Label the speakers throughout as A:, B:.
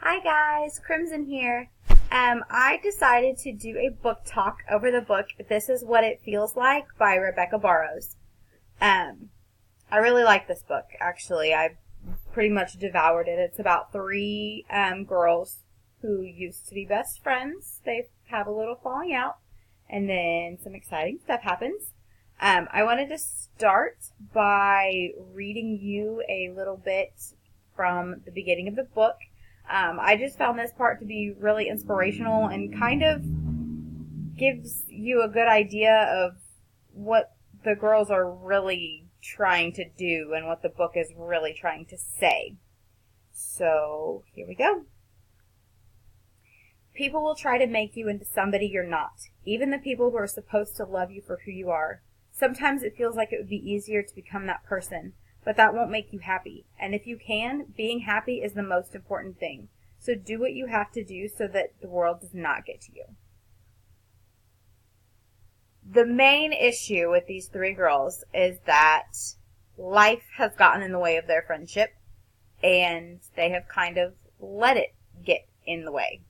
A: Hi guys, Crimson here. I decided to do a book talk over the book This Is What It Feels Like by Rebecca Burrows. I really like this book, actually. I pretty much devoured it. It's about three girls who used to be best friends. They have a little falling out, and then some exciting stuff happens. I wanted to start by reading you a little bit from the beginning of the book. I just found this part to be really inspirational and kind of gives you a good idea of what the girls are really trying to do and what the book is really trying to say. So, here we go. People will try to make you into somebody you're not, even the people who are supposed to love you for who you are. Sometimes it feels like it would be easier to become that person, but that won't make you happy. And if you can, being happy is the most important thing. So do what you have to do so that the world does not get to you. The main issue with these three girls is that life has gotten in the way of their friendship, and they have kind of let it get in the way.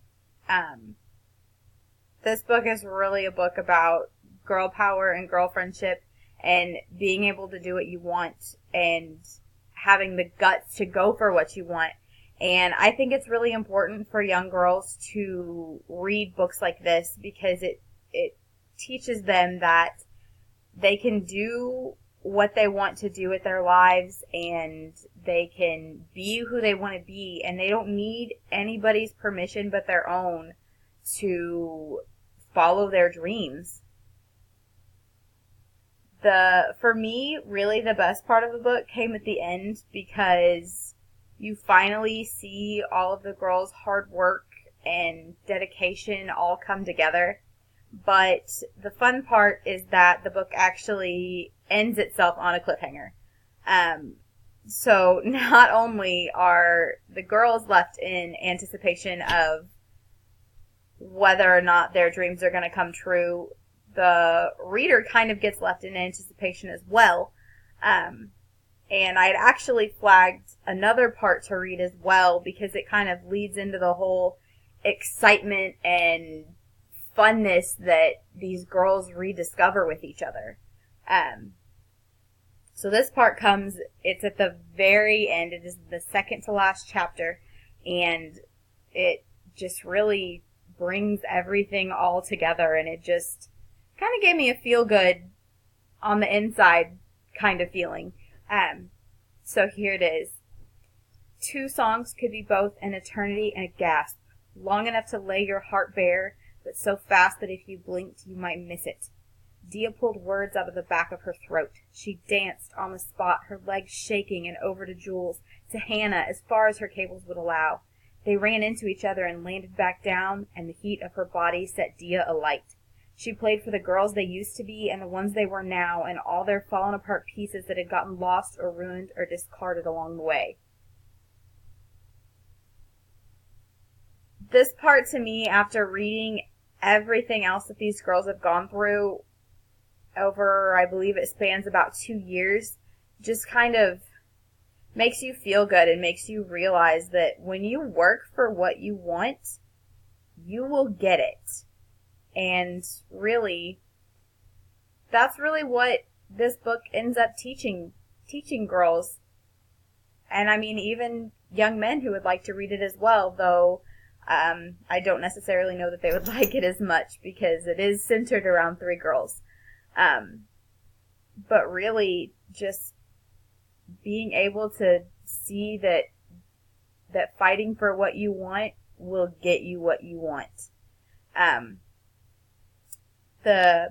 A: This book is really a book about girl power and girl friendship and being able to do what you want and having the guts to go for what you want. And I think it's really important for young girls to read books like this because it teaches them that they can do what they want to do with their lives and they can be who they want to be, and they don't need anybody's permission but their own to follow their dreams. For me, really the best part of the book came at the end because you finally see all of the girls' hard work and dedication all come together. But the fun part is that the book actually ends itself on a cliffhanger. So not only are the girls left in anticipation of whether or not their dreams are going to come true, the reader kind of gets left in anticipation as well. And I'd actually flagged another part to read as well because it kind of leads into the whole excitement and funness that these girls rediscover with each other. So this part it's at the very end. It is the second to last chapter, and it just really brings everything all together, and it just kind of gave me a feel good on the inside kind of feeling. So here it is. 2 songs could be both an eternity and a gasp, long enough to lay your heart bare, but so fast that if you blinked, you might miss it. Dia pulled words out of the back of her throat. She danced on the spot, her legs shaking, and over to Jules, to Hannah, as far as her cables would allow. They ran into each other and landed back down, and the heat of her body set Dia alight. She played for the girls they used to be and the ones they were now, and all their fallen apart pieces that had gotten lost or ruined or discarded along the way. This part to me, after reading everything else that these girls have gone through over, I believe it spans about 2 years, just kind of makes you feel good and makes you realize that when you work for what you want, you will get it. And really, that's really what this book ends up teaching girls. And I mean, even young men who would like to read it as well, though I don't necessarily know that they would like it as much because it is centered around 3 girls. But really, just being able to see that fighting for what you want will get you what you want.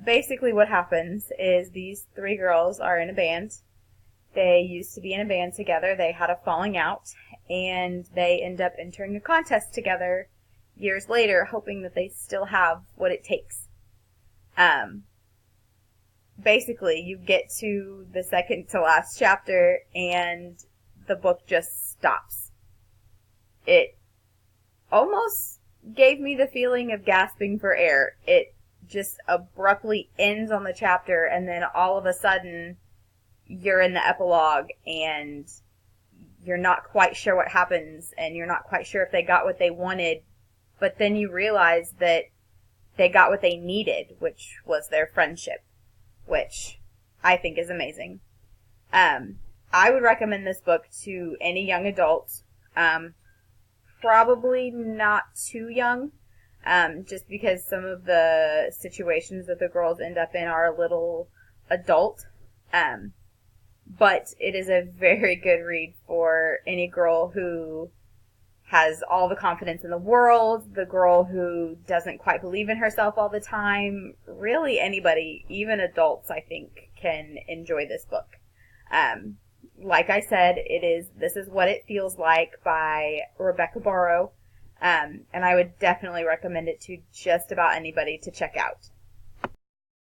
A: Basically what happens is these 3 girls are in a band. They used to be in a band together. They had a falling out, and they end up entering a contest together years later, hoping that they still have what it takes. Basically, you get to the second to last chapter, and the book just stops. It almost gave me the feeling of gasping for air. It just abruptly ends on the chapter, and then all of a sudden, you're in the epilogue, and you're not quite sure what happens, and you're not quite sure if they got what they wanted, but then you realize that they got what they needed, which was their friendship, which I think is amazing. I would recommend this book to any young adult, probably not too young, just because some of the situations that the girls end up in are a little adult. But it is a very good read for any girl who has all the confidence in the world, the girl who doesn't quite believe in herself all the time. Really anybody, even adults, I think, can enjoy this book. Like I said, This Is What It Feels Like by Rebecca Barrow. And I would definitely recommend it to just about anybody to check out.